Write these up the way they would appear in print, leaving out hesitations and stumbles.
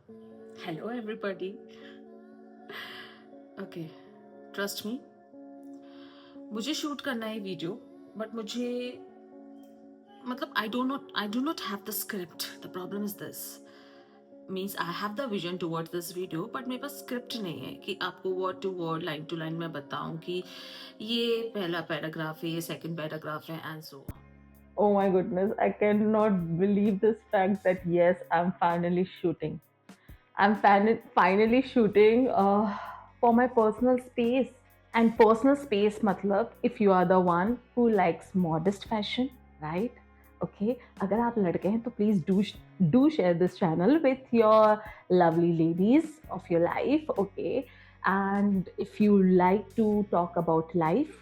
Hello, everybody. Okay, trust me. मुझे shoot करना है वीडियो, बट मुझे मतलब I do not have the script. The problem is this. Means I have the vision towards this video, but मेरे पास script नहीं है कि आपको word to word, line to line मैं बताऊं कि ये पहला पैराग्राफ है, ये सेकंड पैराग्राफ है, and so on. Oh my goodness, I cannot believe this fact that yes, I'm finally shooting. I'm finally shooting for my personal space. And personal space, matlab, if you are the one who likes modest fashion, right? Okay, अगर आप लड़के हैं तो please do share this channel with your lovely ladies of your life, okay? And if you like to talk about life,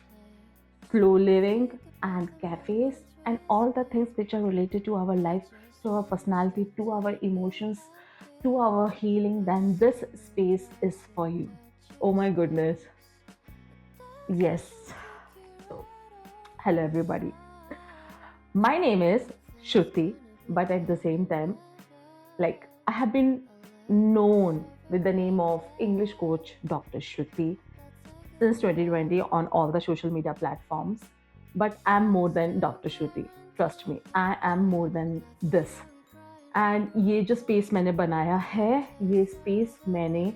slow living, and cafes, and all the things which are related to our life, to our personality, to our emotions, to our healing, then this space is for you. Oh my goodness. Yes. So, hello everybody. My name is Shruti, but at the same time, like I have been known with the name of English coach Dr. Shruti since 2020 on all the social media platforms. But I'm more than Dr. Shruti. Trust me, I am more than this. And ये जो space मैंने बनाया है, ये space मैंने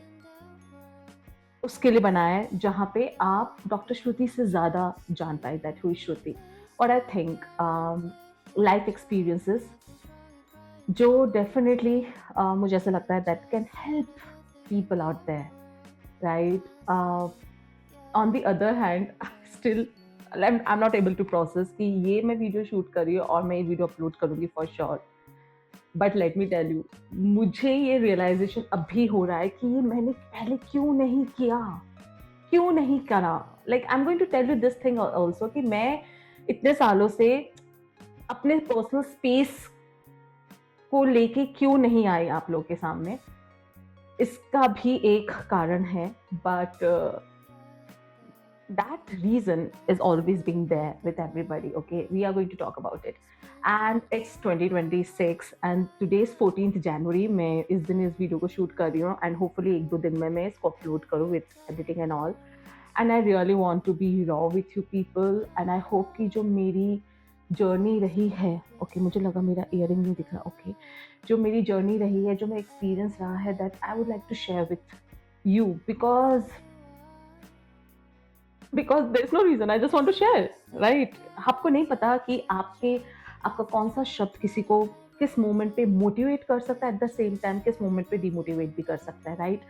उसके लिए बनाया है जहाँ पे आप डॉक्टर श्रुति से ज़्यादा जान पाए दैट हुई श्रुति। और आई थिंक लाइफ एक्सपीरियंसेस जो डेफिनेटली मुझे ऐसा लगता है that can help people out there, right? On the other hand still I am not able to process कि ये मैं वीडियो शूट कर रही हूँ और मैं ये वीडियो अपलोड करूँगी for sure. But let me tell you, मुझे ये रियलाइजेशन अभी हो रहा है कि ये मैंने पहले क्यों नहीं किया, क्यों नहीं करा। Like I am going to tell you this thing also कि मैं इतने सालों से अपने पर्सनल स्पेस को लेके क्यों नहीं आई आप लोग के सामने, इसका भी एक कारण है। But that reason is always being there with everybody. Okay, we are going to talk about it, and it's 2026 and today's 14th January. मैं इस दिन इस वीडियो को शूट कर रही हूँ and hopefully एक दो दिन में मैं इसको अपलोड करूँ with editing and all. And I really want to be raw with you people, and I hope कि जो मेरी जर्नी रही है, ओके मुझे लगा मेरा इयरिंग नहीं दिख रहा, ओके जो मेरी जर्नी रही है, जो मेरा एक्सपीरियंस रहा है, that I would like to share with you because there is no reason, I just want to share, right? आपको नहीं पता कि आपका कौन सा शब्द किसी को किस मोमेंट पे मोटिवेट कर सकता है, एट द सेम टाइम किस मोमेंट पे डिमोटिवेट भी कर सकता है, right?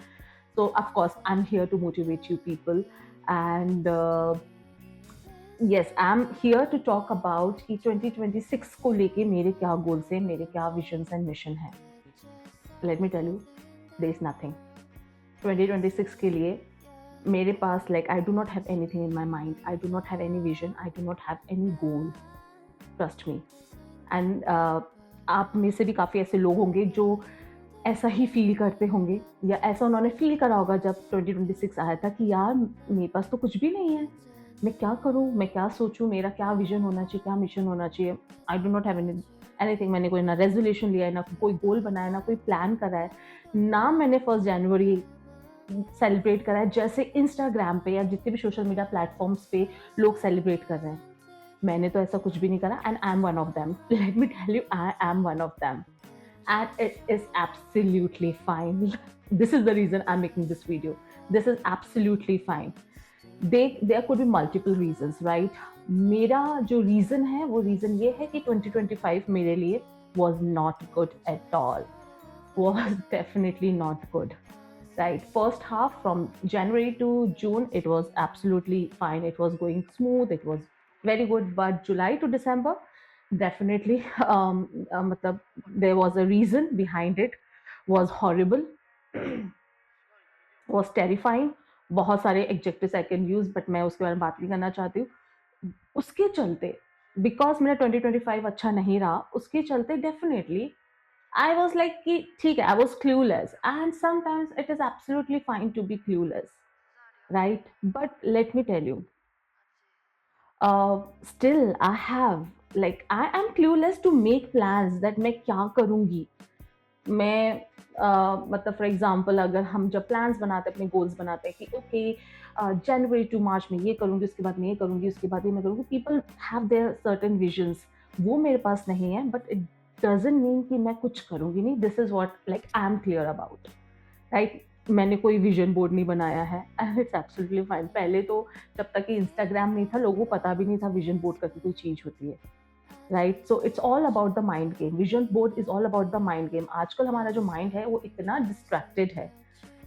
So of course I am here to motivate you people and yes I am here to talk about कि 2026 को लेके मेरे क्या गोल्स हैं, मेरे क्या विजन्स एंड मिशन है। Let me tell you, there is nothing 2026 के लिए मेरे पास, like I do not have anything in my mind, I do not have any vision, I do not have any goal, trust me. And आप में से भी काफ़ी ऐसे लोग होंगे जो ऐसा ही फील करते होंगे या ऐसा उन्होंने फील करा होगा जब 2026 आया था कि यार मेरे पास तो कुछ भी नहीं है, मैं क्या करूँ, मैं क्या सोचूँ, मेरा क्या विजन होना चाहिए, क्या मिशन होना चाहिए। आई डू नॉट हैव एनीथिंग। मैंने कोई ना रेजोल्यूशन लिया है, ना कोई गोल बनाया, ना कोई प्लान करा है, ना मैंने 1 जनवरी सेलिब्रेट करा है जैसे इंस्टाग्राम पे या जितने भी सोशल मीडिया प्लेटफॉर्म्स पे लोग सेलिब्रेट कर रहे हैं। मैंने तो ऐसा कुछ भी नहीं करा and I am one of them. Let me tell you, I am one of them and it is absolutely fine. This is the reason I'm making this video. This is absolutely fine. There could be multiple reasons, right? मेरा जो reason है वो reason ये है कि 2025 मेरे लिए was not good at all. Was definitely not good. Right, first half from January to June, it was absolutely fine. It was going smooth. It was very good. But July to December, definitely, there was a reason behind it. Was horrible, was terrifying. बहुत सारे adjectives I can use, but मैं उसके बारे में बात नहीं करना चाहती हूँ। उसके चलते, बिकॉज मेरा 2025 अच्छा नहीं रहा, उसके चलते डेफिनेटली I was like कि ठीक है, I was clueless, and sometimes it is absolutely fine to be clueless, right? But let me tell you, still I am clueless to make plans that मैं क्या करूँगी, मैं मतलब फॉर एग्जांपल अगर हम जब प्लान्स बनाते हैं, अपने गोल्स बनाते हैं कि ओके जनवरी टू मार्च में ये करूँगी, उसके बाद मैं ये करूँगी, उसके बाद ये मैं करूँगी। People have their certain visions, वो मेरे पास नहीं है, बट इट डज़न्ट मीन कि मैं कुछ करूँगी नहीं। This is what like I M clear about, right? मैंने कोई विज़न बोर्ड नहीं बनाया है एंड इट्स एब्सोल्युटली फाइन। पहले तो जब तक कि इंस्टाग्राम नहीं था, लोगों को पता भी नहीं था विज़न बोर्ड करके कोई चीज़ होती है। Right, so it's all about the mind game. Vision board is all about the mind game. आजकल हमारा जो माइंड है वो इतना डिस्ट्रैक्टेड है,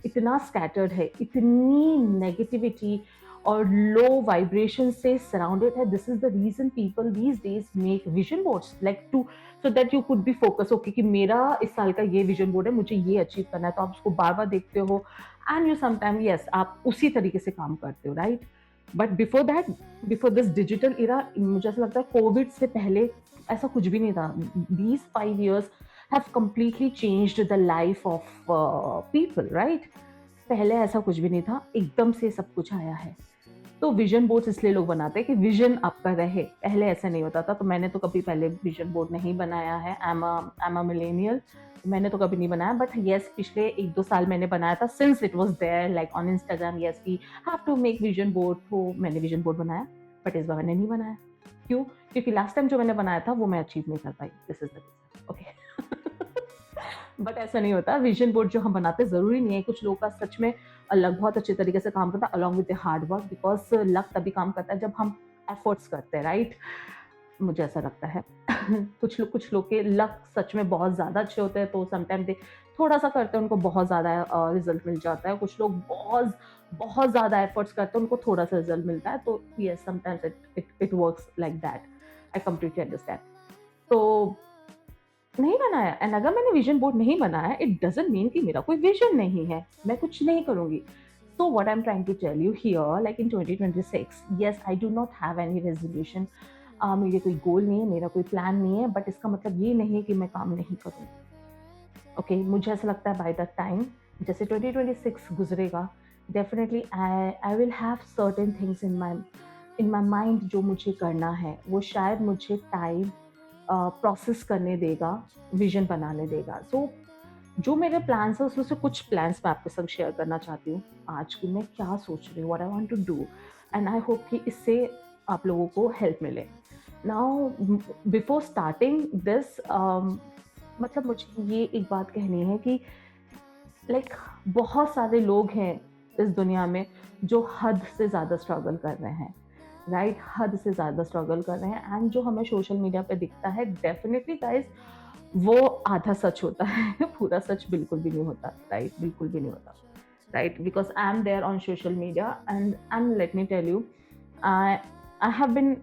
इतना स्कैटर्ड है, इतनी नेगेटिविटी और लो वाइब्रेशन से सराउंडेड है। This is the reason people these days make vision boards like to so that you could be focus. Okay कि मेरा इस साल का ये विजन बोर्ड है, मुझे ये अचीव करना है, तो आप उसको बार बार देखते हो एंड यू समटाइम यस आप उसी तरीके से काम करते हो, right? But before that, before this digital era, मुझे ऐसा लगता है कोविड से पहले ऐसा कुछ भी नहीं था। These 5 years have completely changed the life of people, right? पहले ऐसा कुछ भी नहीं था, एकदम से सब कुछ आया है। तो विजन बोर्ड्स इसलिए लोग बनाते हैं कि विजन आपका रहे। पहले ऐसा नहीं होता था, तो मैंने तो कभी पहले विजन बोर्ड नहीं बनाया है। आई एम अ मिलेनियल, मैंने तो कभी नहीं बनाया। बट येस, पिछले 1-2 साल मैंने बनाया था, since it was there like on Instagram, yes we have to make vision board, तो मैंने विजन बोर्ड बनाया। बट इस बार मैंने नहीं बनाया। क्यों? क्योंकि लास्ट टाइम जो मैंने बनाया था वो मैं अचीव नहीं कर पाई। This is the reason, okay. But ऐसा नहीं होता। विजन बोर्ड जो हम बनाते हैं, ज़रूरी नहीं है, कुछ लोगों का सच में लक बहुत अच्छे तरीके से काम करता है along with the hard work, because luck तभी काम करता है जब हम एफर्ट्स करते हैं, राइट? मुझे ऐसा लगता है। कुछ लोग के लक सच में बहुत ज़्यादा अच्छे होते हैं, तो समटाइम दे थोड़ा-सा करते हैं, उनको बहुत ज़्यादा रिज़ल्ट मिल जाता है। कुछ लोग बहुत बहुत ज़्यादा एफर्ट्स करते हैं, उनको थोड़ा-सा रिज़ल्ट मिलता है। तो yes, sometimes it works like that. I completely understand. तो नहीं बनाया, एंड अगर मैंने विजन बोर्ड नहीं बनाया, इट डज़न्ट मीन कि मेरा कोई विजन नहीं है, मैं कुछ नहीं करूँगी। So what I'm trying to tell you here, like in 2026, yes, I do not have any resolution. मेरे कोई गोल नहीं है, मेरा कोई प्लान नहीं है, बट इसका मतलब ये नहीं है कि मैं काम नहीं करूँगी। ओके, मुझे ऐसा लगता है बाय दैट टाइम, जैसे 2026 गुजरेगा, definitely I will have certain things in my mind जो मुझे करना है। वो शायद मुझे टाइम प्रोसेस करने देगा, विजन बनाने देगा। सो जो मेरे प्लान्स हैं उसमें से कुछ प्लान्स मैं आपके संग शेयर करना चाहती हूँ आज की मैं क्या सोच रही हूँ, what I want to do, and I hope कि इससे आप लोगों को हेल्प मिले। नाउ बिफोर स्टार्टिंग दिस, मतलब मुझे ये एक बात कहनी है कि लाइक बहुत सारे लोग हैं इस दुनिया में जो हद से ज़्यादा स्ट्रगल कर रहे हैं, राइट? हद से ज़्यादा स्ट्रगल कर रहे हैं, एंड जो हमें सोशल मीडिया पे दिखता है, डेफिनिटली गाइस वो आधा सच होता है। पूरा सच बिल्कुल भी नहीं होता, राइट? बिल्कुल भी नहीं होता, right? Because I am there on social media and let me tell you, I I have been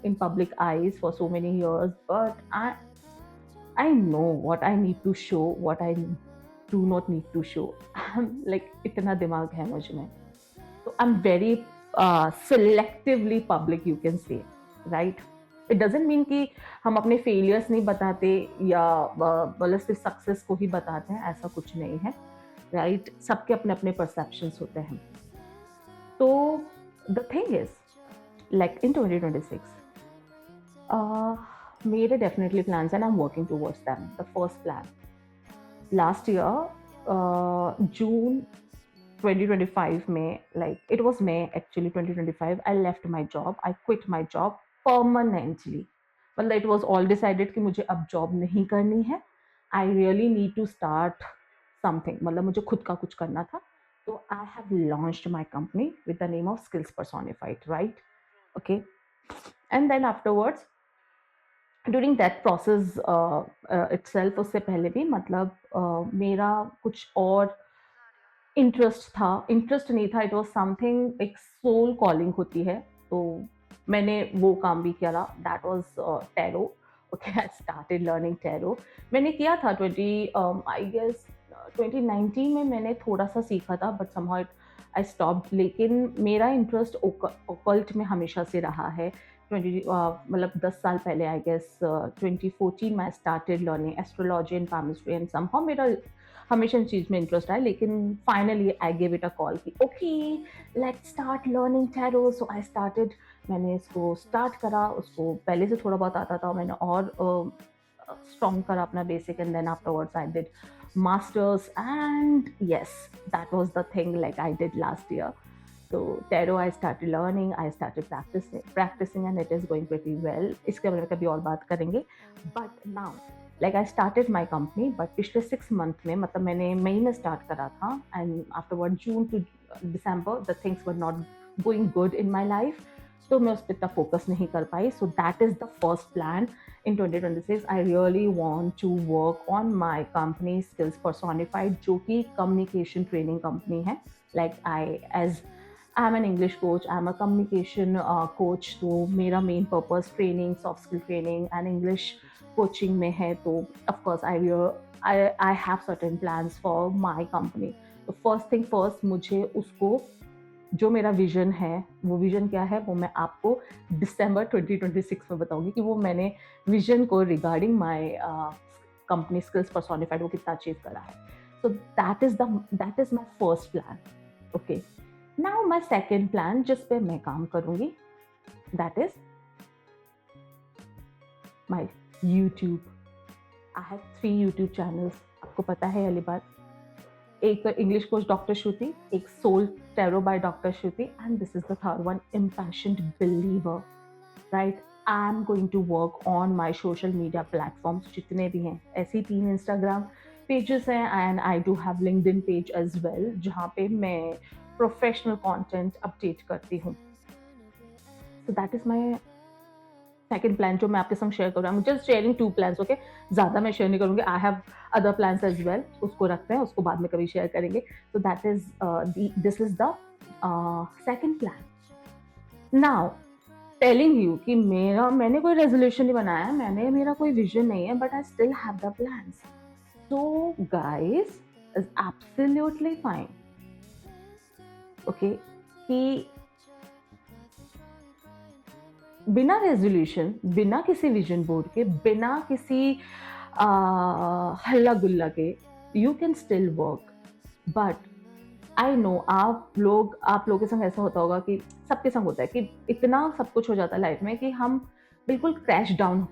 in public eyes for so many years, but I know what I need to show, what I do not need to show. like इतना दिमाग है मुझ में, so I'm very selectively public, you can say, right? It doesn't mean कि हम अपने failures नहीं बताते या मतलब सिर्फ सक्सेस को ही बताते हैं, ऐसा कुछ नहीं है, राइट? सबके अपने अपने परसेप्शंस होते हैं। तो the thing is like in 2026, मेरे definitely plans and I am working towards them. The first plan last year June 2025 में, like it was May actually 2025, I left my job, I quit my job permanently. मतलब it was all decided कि मुझे अब job नहीं करनी है, I really need to start something, मतलब मुझे खुद का कुछ करना था। तो I have launched my company with the name of Skills Personified, right? Okay, and then afterwards during that process itself, उससे पहले भी मतलब मेरा कुछ और इंटरेस्ट था, इंटरेस्ट नहीं था, इट वाज समथिंग, एक सोल कॉलिंग होती है, तो मैंने वो काम भी किया था। That was tarot. Okay, I started learning tarot. मैंने किया था आई गेस 2019 में मैंने थोड़ा सा सीखा था, बट समहाउ आई स्टॉप्ड। लेकिन मेरा इंटरेस्ट ओकल्ट में हमेशा से रहा है। 20 मतलब 10 साल पहले, आई गेस 2014 में I started learning astrology and palmistry, and somehow मेरा हमेशा इन चीज़ में इंटरेस्ट है। लेकिन finally I give it a call कि okay let's start learning tarot. So I started, मैंने इसको स्टार्ट करा। उसको पहले से थोड़ा बहुत आता था, मैंने और strong kara apna basic, and then afterwards I did masters, and yes, that was the thing like I did last year. So tarot I started learning, I started practicing, and it is going pretty well. इसके बारे में कभी और बात करेंगे. But now like I started my company, but पिछले 6 month में मतलब मैंने मई में start करा था, and afterward June to December the things were not going good in my life, तो मैं उस पर इतना फोकस नहीं कर पाई. So that is the first plan in 2026. I really want to work on my company Skills Personified, जो कि communication training company है. Like as I'm an English coach, I'm a communication coach, तो मेरा main purpose training, soft skill training and English coaching में है. तो of course I have certain plans for my company. तो first thing first, मुझे उसको जो मेरा विजन है, वो विजन क्या है वो मैं आपको दिसंबर 2026 में बताऊंगी कि वो मैंने विजन को regarding my company skills personified वो कितना अचीव करा है. सो that is my first plan. Okay, now my second plan जिस पे मैं काम करूंगी, that is my YouTube. I have 3 YouTube channels. आपको पता है वाली बात. एक इंग्लिश कोच डॉक्टर श्रुति, एक soul tarot by doctor Shruti, and this is the third one, impassioned believer. Right, I am going to work on my social media platforms जितने भी हैं. ऐसी 3 इंस्टाग्राम पेजेस हैं, and I do have LinkedIn page as well, जहाँ पे मैं professional content update करती हूँ. So that is my second plan जो मैं आपके संग शेयर कर रहा हूँ. Just sharing 2 plans. ओके, ज़्यादा मैं शेयर नहीं करूँगी. I have other plans as well, उसको रखते हैं, उसको बाद में कभी शेयर करेंगे. So that is this is the second plan. Now telling you कि मैंने कोई रेजोल्यूशन नहीं बनाया, मेरा कोई विजन नहीं है, but I still have the plans. So guys, is absolutely fine. Okay, कि बिना रेजोल्यूशन, बिना किसी विजन बोर्ड के, बिना किसी हल्ला गुल्ला के, you can still work. But I know आप लोगों के संग ऐसा होता होगा कि सबके संग होता है कि इतना सब कुछ हो जाता है लाइफ में कि हम बिल्कुल क्रैश डाउन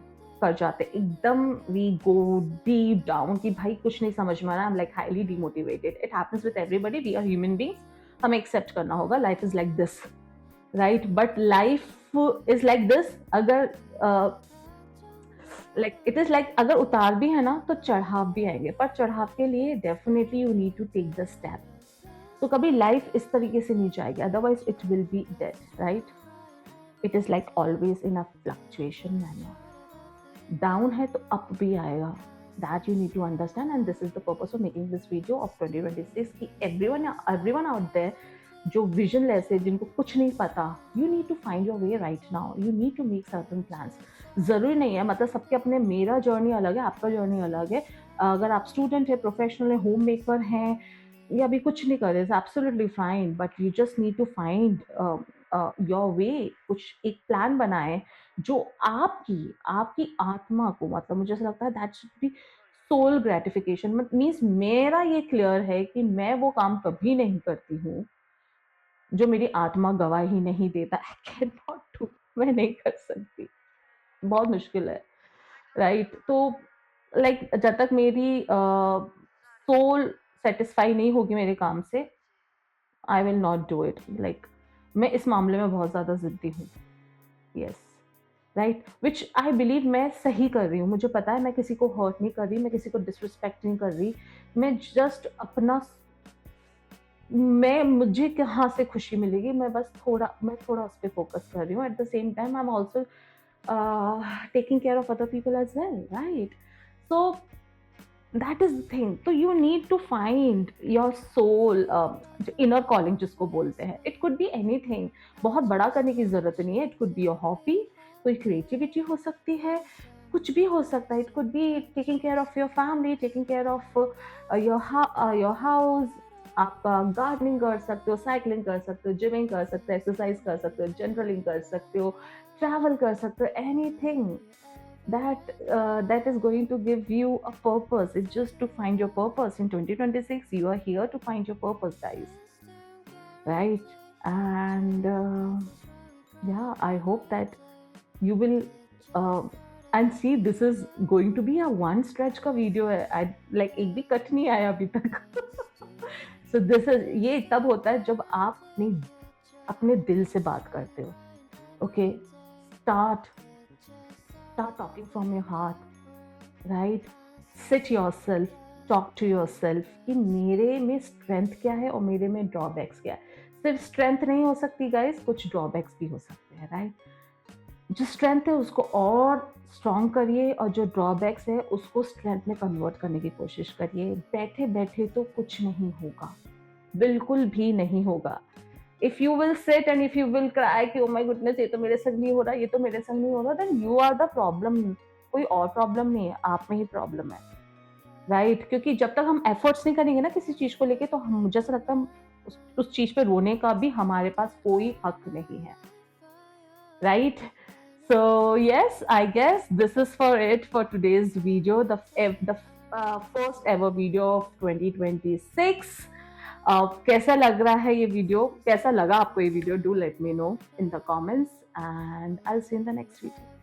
कर जाते हैं एकदम. वी गो डीप डाउन कि भाई कुछ नहीं समझ में आ रहा. I am like highly demotivated. It happens with everybody. We are human beings. हमें एक्सेप्ट करना होगा. Life is like this, right? But life is like this. अगर लाइक इट इज लाइक अगर उतार भी है ना तो चढ़ाव भी आएंगे, पर चढ़ाव के लिए definitely you need to take the step. तो कभी लाइफ इस तरीके से नहीं जाएगी, otherwise it will be dead, right? It is like always in a fluctuation manner. Down है तो अप भी आएगा. That you need to understand, and this is the purpose of making this video of 2026 कि everyone out there जो visionless है, जिनको कुछ नहीं पता, you need to find your way right now. You need to make certain plans. ज़रूरी नहीं है, मतलब सबके अपने, मेरा जर्नी अलग है, आपका जर्नी अलग है. अगर आप स्टूडेंट है, प्रोफेशनल है, होम मेकर हैं, या अभी कुछ नहीं कर रहे, absolutely fine. But you just need to find your way. कुछ एक प्लान बनाए जो आपकी आत्मा को, मतलब मुझे ऐसा लगता है that should be soul gratification. Means मेरा ये क्लियर है कि मैं वो काम कभी नहीं करती हूँ जो मेरी आत्मा गवाही नहीं देता. I can not do. मैं नहीं कर सकती, बहुत मुश्किल है, राइट? तो लाइक जब तक मेरी सोल सेटिस्फाई नहीं होगी मेरे काम से, I will not do it. Like मैं इस मामले में बहुत ज़्यादा ज़िद्दी हूँ. Yes, right, which I believe मैं सही कर रही हूँ. मुझे पता है मैं किसी को हर्ट नहीं कर रही, मैं किसी को डिसरिस्पेक्ट नहीं कर रही. मैं जस्ट अपना, मुझे कहाँ से खुशी मिलेगी, मैं थोड़ा उस पे फोकस कर रही हूँ. Eight the same time I am also taking care of other people as well, right? So that is the thing. So you need to find your soul, inner calling जिसको बोलते हैं. It could be anything. बहुत बड़ा करने की जरूरत नहीं है. It could be your hobby, कोई creativity हो सकती है, कुछ भी हो सकता है. It could be taking care of your family, taking care of your house. आप गार्डनिंग कर सकते हो, साइकिलिंग कर सकते हो, जिमिंग कर सकते हो, एक्सरसाइज कर सकते हो, जनरलिंग कर सकते हो, ट्रैवल कर सकते हो. Anything that is going to give you a purpose. It's just to find your purpose. In 2026 you are here to find your purpose, guys, right? And yeah, I hope that you will and see this is going to be a one stretch का video है, I like एक भी cut नहीं आया अभी तक. So this is, ये तब होता है जब आप अपनी अपने दिल से बात करते हो. Okay, start start talking from your heart, right. Sit yourself, talk to yourself कि मेरे में स्ट्रेंथ क्या है और मेरे में ड्रॉबैक्स क्या है. सिर्फ स्ट्रेंथ नहीं हो सकती गाइस, कुछ ड्रॉबैक्स भी हो सकते हैं, राइट. जो स्ट्रेंथ है उसको और स्ट्रॉन्ग करिए और जो ड्रॉबैक्स है उसको स्ट्रेंथ में कन्वर्ट करने की कोशिश करिए. बैठे बैठे तो कुछ नहीं होगा, बिल्कुल भी नहीं होगा. If you will sit and if you will cry कि ओ माय गुडनेस ये तो मेरे संग नहीं हो रहा, ये तो मेरे संग नहीं हो रहा, then you are the problem. कोई और प्रॉब्लम नहीं है, आप में ही प्रॉब्लम है, राइट. क्योंकि जब तक हम एफर्ट्स नहीं करेंगे ना किसी चीज को लेके, तो हम, मुझे ऐसा लगता है उस चीज पे रोने का भी हमारे पास कोई हक नहीं है, right? So yes, I guess this is for it for today's video, the first ever video of 2026. कैसा लग रहा है ये वीडियो, कैसा लगा आपको ये video? Do let me know in the comments and I'll see you in the next video.